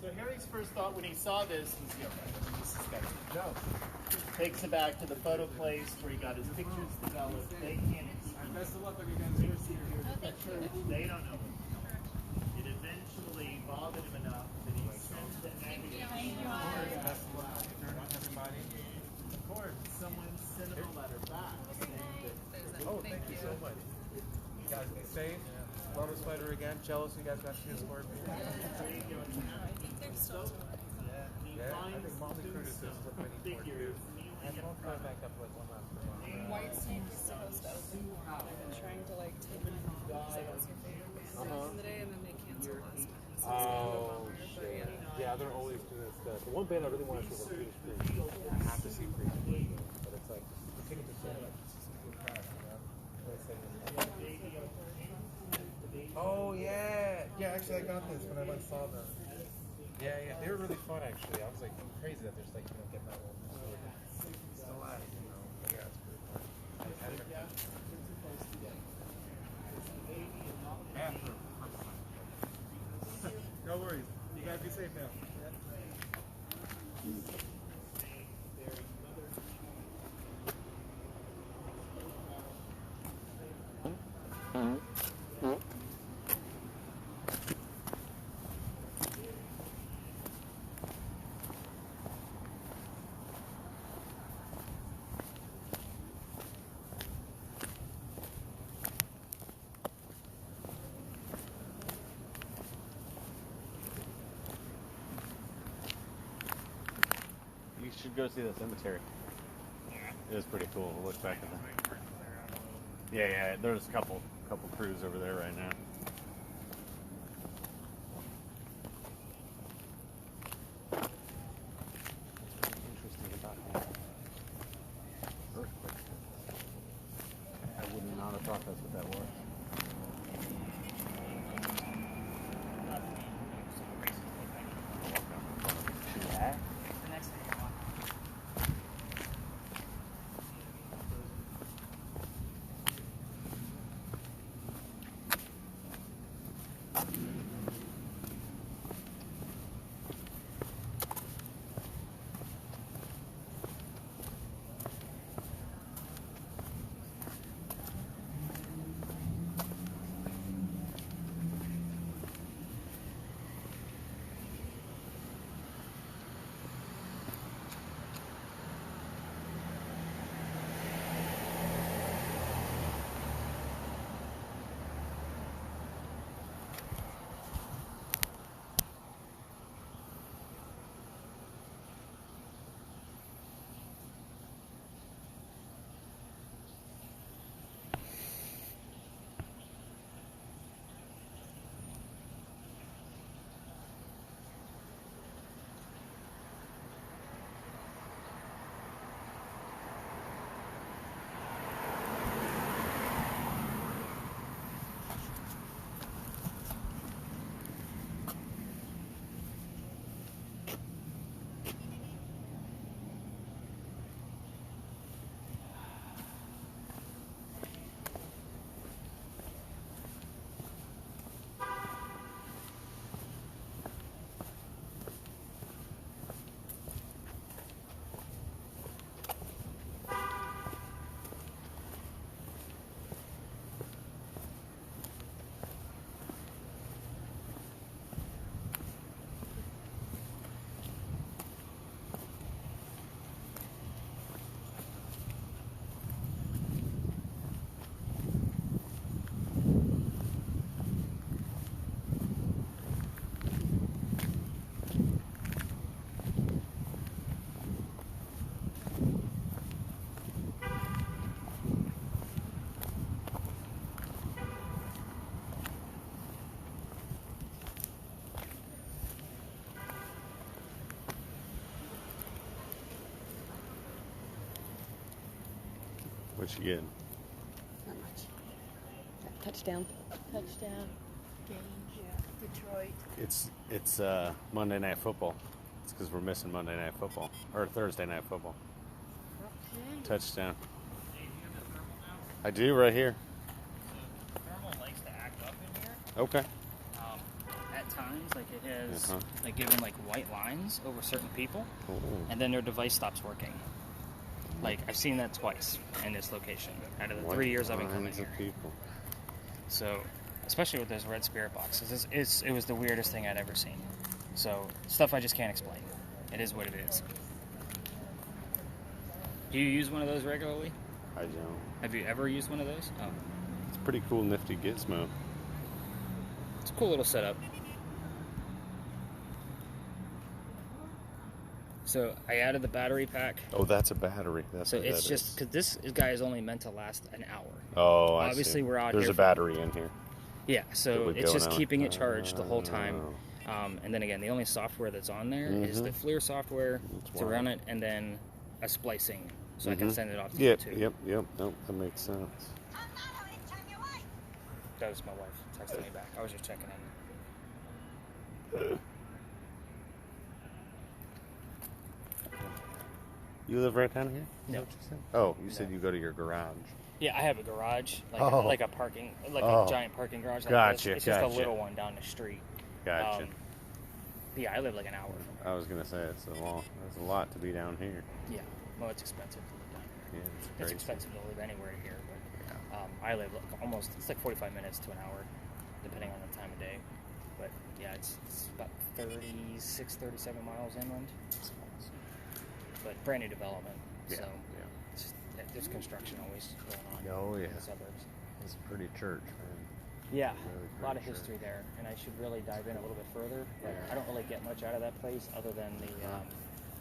So Harry's first thought when he saw this was, this has got to be a joke. Takes it back to the photo place where he got his pictures developed. They can't. Best of luck on your guys' here's the picture. They don't know. It eventually bothered him enough that he sent the Best of luck. Everybody. Of course, someone sent him a letter back saying that. Oh, thank you so much. You guys be safe. Love a spider again. Jealous you guys got to see a scorpion. Yeah, I think Molly Curtis is looking for too. And I'll try back up with one last one. White Snake is supposed to open. I've been trying to take my mom because it was her favorite band back in the day, and then they canceled last time. So it's kind of a bummer, but Yeah, they're always doing stuff. The one band I really want to see is Pretty Free. I have to see Pretty Free. But it's like, the ticket to say like, just some good crowd, Oh, yeah. Yeah, actually, I got this when I went and saw them. Yeah, they were really fun, actually. I was like, crazy that there's like, getting that one. Still alive, But yeah, it's pretty fun. No worries. You guys be safe now. should go see the cemetery. It is pretty cool. We'll look back at that. Yeah, there's a couple crews over there right now. Interesting about that earthquake. I would not have thought that's what that was. Yeah. What you getting? Not much. Touchdown. Touchdown. Game. Yeah. Detroit. It's Monday Night Football. It's because we're missing Monday Night Football or Thursday Night Football. Okay. Touchdown. I do right here. Thermal likes to act up in here. Okay. At times, like it has, Uh-huh. like given like white lines over certain people, Ooh. and then their device stops working. Like I've seen that twice in this location out of the White 3 years I've been coming lines of here. people. So, especially with those red spirit boxes, it was the weirdest thing I'd ever seen. So stuff I just can't explain. It is what it is. Do you use one of those regularly? I don't. Have you ever used one of those? Oh, It's a pretty cool, nifty gizmo. it's a cool little setup. So I added the battery pack. Oh, that's a battery. That's So what it's that just is. because this guy is only meant to last an hour. Oh, I Obviously, see. we're out There's here a for- battery in here. Yeah, so would it's go just now. keeping it charged the whole time. Oh. And then again, the only software that's on there is the FLIR software That's to wild. run it, and then a splicing, so I can send it off to Yep, YouTube. yep. Nope, that makes sense. That was my wife texting me back. I was just checking in. You live right down here? No. Is that what you said? Oh, you said you go to your garage. Yeah, I have a garage, like Oh. like a parking, like Oh. a giant parking garage. Like Gotcha, this. It's just a gotcha. little one down the street. Gotcha. Yeah, I live like an hour from here. I was gonna say it's a lot to be down here. Yeah, well, it's expensive to live down here. Yeah, it's It's crazy. expensive to live anywhere here, but I live like almost, it's like 45 minutes to an hour, depending on the time of day. But yeah, it's about 37 miles inland. But brand new development, Yeah, so yeah. there's construction always going on Oh, yeah. in the suburbs. It's a pretty church, man. Yeah, Really a lot of pretty history there, and I should really dive in a little bit further. But I don't really get much out of that place other than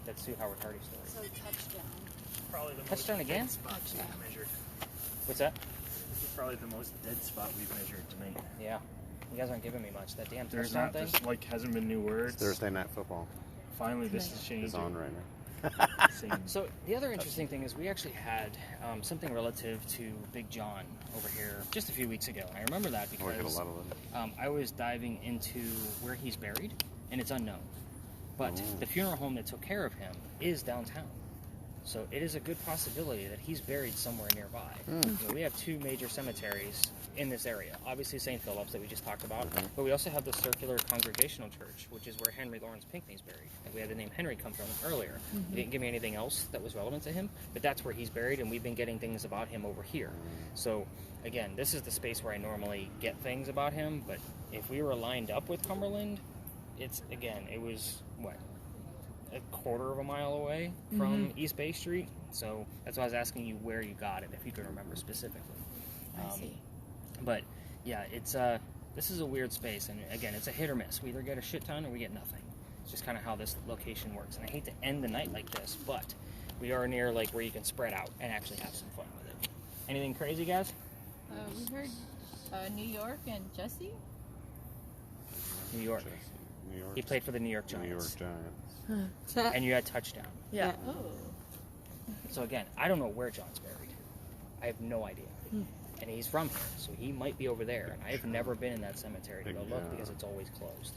that Sue Howard Hardy story. So touchdown. Probably the Touchdown most again? dead spot we've measured. What's that? This is probably the most dead spot we've measured tonight. Yeah. You guys aren't giving me much. That damn There's touchdown not, thing. there's like hasn't been new words. Thursday Night Football Finally, this is changing. is on right now. Same. So the other interesting thing is we actually had something relative to Big John over here just a few weeks ago. And I remember that Oh, we had a because lot of them. I was diving into where he's buried, and it's unknown. But Ooh. the funeral home that took care of him is downtown. So it is a good possibility that he's buried somewhere nearby. You know, we have two major cemeteries in this area. Obviously St. Philip's that we just talked about, but we also have the Circular Congregational Church, which is where Henry Lawrence Pinckney's buried. And we had the name Henry come from earlier. He didn't give me anything else that was relevant to him, but that's where he's buried, and we've been getting things about him over here. So again, this is the space where I normally get things about him, but if we were lined up with Cumberland, it was, what, a quarter of a mile away from East Bay Street. So that's why I was asking you where you got it, if you can remember specifically. I see. But yeah, it's this is a weird space, and again, it's a hit or miss. We either get a shit ton or we get nothing. It's just kind of how this location works. And I hate to end the night like this, but we are near like where you can spread out and actually have some fun with it. Anything crazy, guys? We heard New York and JACEY. New York. New York. He played for the New York New York Giants. Giants. And you had touchdown. Yeah. Oh. So again, I don't know where John's buried. I have no idea. And he's from here, so he might be over there. And I have never been in that cemetery to go look because it's always closed.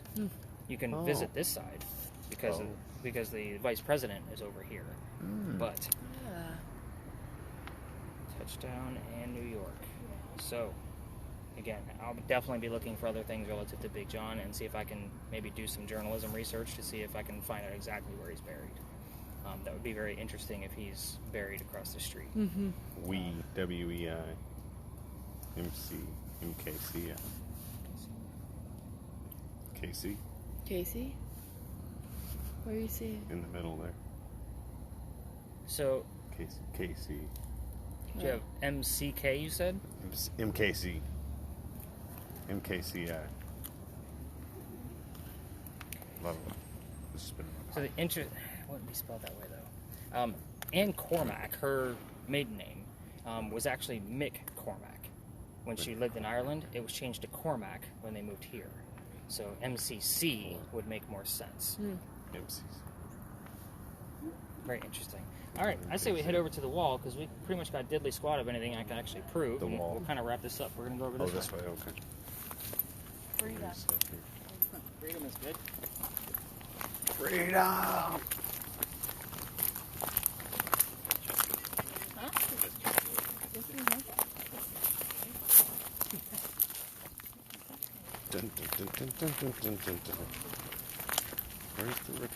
You can visit this side because because the vice president is over here. But touchdown and New York. So again, I'll definitely be looking for other things relative to Big John and see if I can maybe do some journalism research to see if I can find out exactly where he's buried. That would be very interesting if he's buried across the street. We, WEI, MC, MKC, KC, Casey? Where you see it? in the middle there. So, KC, do you have MCK, you said? MKC, MKCI. Love it. This has been So the wouldn't be spelled that way though. Anne Cormack, her maiden name, was actually Mick Cormack. When she lived in Ireland, it was changed to Cormac when they moved here. So MCC would make more sense. MCs. Very interesting. All right, I say we head over to the wall because we pretty much got diddly squat of anything I can actually prove. The and wall. We'll kind of wrap this up. We're going to go over Oh, this this way. way, okay. Freedom. Freedom is good. Freedom! Huh? Just remember. Dun, dun, dun, dun, dun, dun, dun, dun, dun. Where's the rip?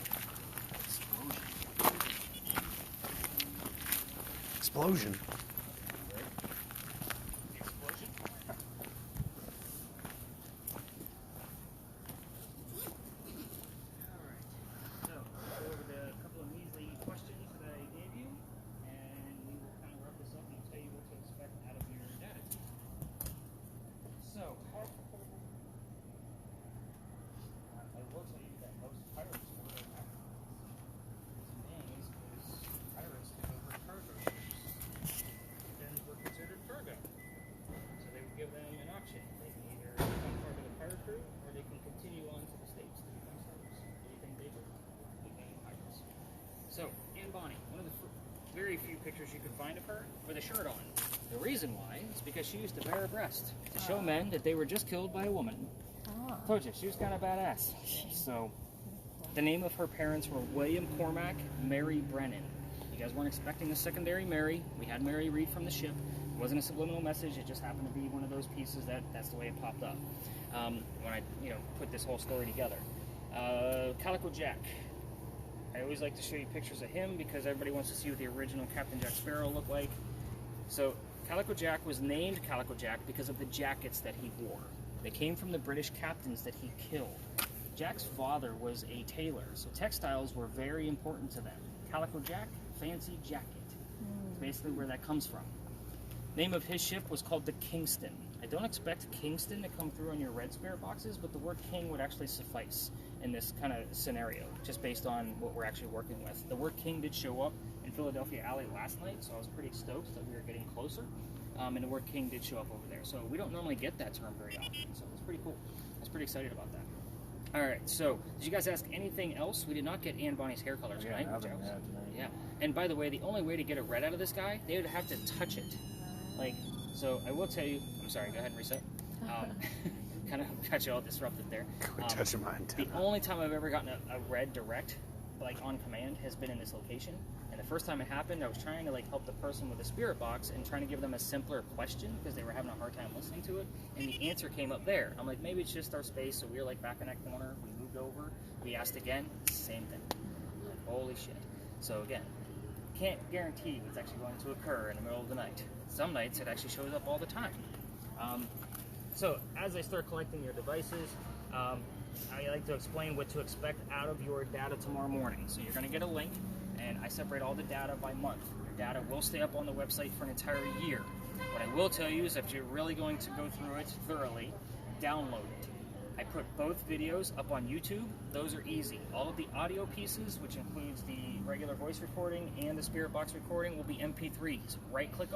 Explosion. So, go over the couple of measly questions that I gave you, and we will kind of wrap this up and tell you what to expect out of your data. So, I will tell you that most pirates were names because pirates took over cargo ships and were considered cargo. So they would give them an option. They can either become part of the pirate crew or they can continue on to the States to become slaves. Anything bigger, became pirates. So, Anne Bonny, one of the very few pictures you can find of her with a shirt on. The reason why is because she used to bare her breast to show men that they were just killed by a woman. Told you, she was kind of badass. So, the name of her parents were William Cormac, Mary Brennan. You guys weren't expecting a secondary Mary. We had Mary read from the ship. It wasn't a subliminal message. It just happened to be one of those pieces that's the way it popped up when I put this whole story together. Calico Jack. I always like to show you pictures of him because everybody wants to see what the original Captain Jack Sparrow looked like. So Calico Jack was named Calico Jack because of the jackets that he wore. They came from the British captains that he killed. Jack's father was a tailor, so textiles were very important to them. Calico Jack, fancy jacket. It's basically where that comes from. Name of his ship was called the Kingston. I don't expect Kingston to come through on your Red Spirit boxes, but the word King would actually suffice. in this kind of scenario, just based on what we're actually working with. The word king did show up in Philadelphia Alley last night, so I was pretty stoked that we were getting closer. And the word king did show up over there. So we don't normally get that term very often, so it's pretty cool. I was pretty excited about that. All right, so did you guys ask anything else? We did not get Ann Bonnie's hair color tonight. Yeah, and by the way, the only way to get a red out of this guy, they would have to touch it. Like, so I will tell you, I'm sorry, go ahead and reset. Kind of got you all disrupted there. Touch my antenna. The only time I've ever gotten a red direct, like on command, has been in this location. And the first time it happened, I was trying to like help the person with the spirit box and trying to give them a simpler question because they were having a hard time listening to it. And the answer came up there. I'm like, maybe it's just our space. So we were like back in that corner. We moved over. We asked again. Same thing. Like, holy shit. So again, can't guarantee what's actually going to occur in the middle of the night. Some nights it actually shows up all the time. So as I start collecting your devices, I like to explain what to expect out of your data tomorrow morning. So you're going to get a link, and I separate all the data by month. Your data will stay up on the website for an entire year. What I will tell you is if you're really going to go through it thoroughly, download it. I put both videos up on YouTube. Those are easy. All of the audio pieces, which includes the regular voice recording and the spirit box recording, will be MP3s. Right-click